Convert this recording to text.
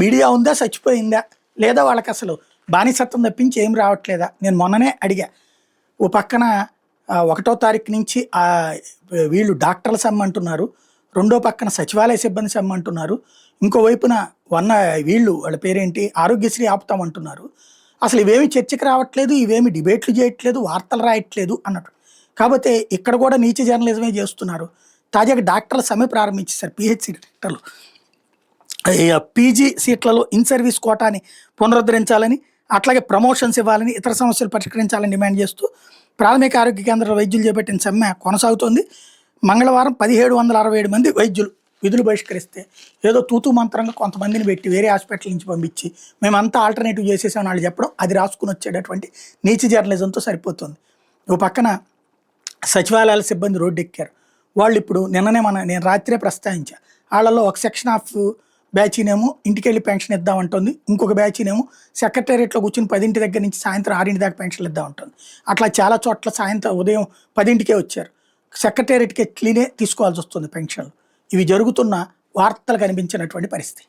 Media ఉందా, చచ్చిపోయిందా, లేదా వాళ్ళకి అసలు బానిసత్వం తప్పించి ఏం రావట్లేదా? నేను మొన్ననే అడిగా. ఓ పక్కన 1వ తారీఖు నుంచి వీళ్ళు డాక్టర్ల సమ్మె అంటున్నారు, రెండో పక్కన సచివాలయ సిబ్బంది సమ్మె అంటున్నారు, ఇంకోవైపున వీళ్ళు వాళ్ళ పేరేంటి ఆరోగ్యశ్రీ ఆపుతామంటున్నారు. అసలు ఇవేమి చర్చకు రావట్లేదు, ఇవేమి డిబేట్లు చేయట్లేదు, వార్తలు రాయట్లేదు అన్నట్టు. కాకపోతే ఇక్కడ కూడా నీచ జర్నలిజమే చేస్తున్నారు. తాజాగా డాక్టర్ల సమ్మె ప్రారంభించేశారు. పిహెచ్సి డాక్టర్లు పీజీ సీట్లలో ఇన్ సర్వీస్ కోటాని పునరుద్ధరించాలని, అట్లాగే ప్రమోషన్స్ ఇవ్వాలని, ఇతర సమస్యలు పరిష్కరించాలని డిమాండ్ చేస్తూ ప్రాథమిక ఆరోగ్య కేంద్రాల వైద్యులు చేపట్టిన సమ్మె కొనసాగుతోంది. మంగళవారం 1767 మంది వైద్యులు విధులు బహిష్కరిస్తే ఏదో తూతూ మంత్రంగా కొంతమందిని పెట్టి వేరే హాస్పిటల్ నుంచి పంపించి మేమంతా ఆల్టర్నేటివ్ చేసేసామని వాళ్ళు చెప్పడం, అది రాసుకుని వచ్చేటటువంటి నీచ జర్నలిజంతో సరిపోతుంది. ఓ పక్కన సచివాలయాల సిబ్బంది రోడ్డెక్కారు. వాళ్ళు ఇప్పుడు నేను రాత్రే ప్రస్తావించా, వాళ్ళలో ఒక సెక్షన్ ఆఫ్ బ్యాచీనేమో ఇంటికెళ్ళి పెన్షన్ ఇద్దామంటుంది, ఇంకొక బ్యాచీనేమో సెక్రటేరియట్లో కూర్చుని 10 దగ్గర నుంచి సాయంత్రం 6 దాకా పెన్షన్లు ఇద్దామంటుంది. అట్లా చాలా చోట్ల సాయంత్రం ఉదయం 10కే వచ్చారు. సెక్రటేరియట్కి క్లీనే తీసుకోవాల్సి వస్తుంది పెన్షన్లు. ఇవి జరుగుతున్న వార్తలు కనిపించినటువంటి పరిస్థితి.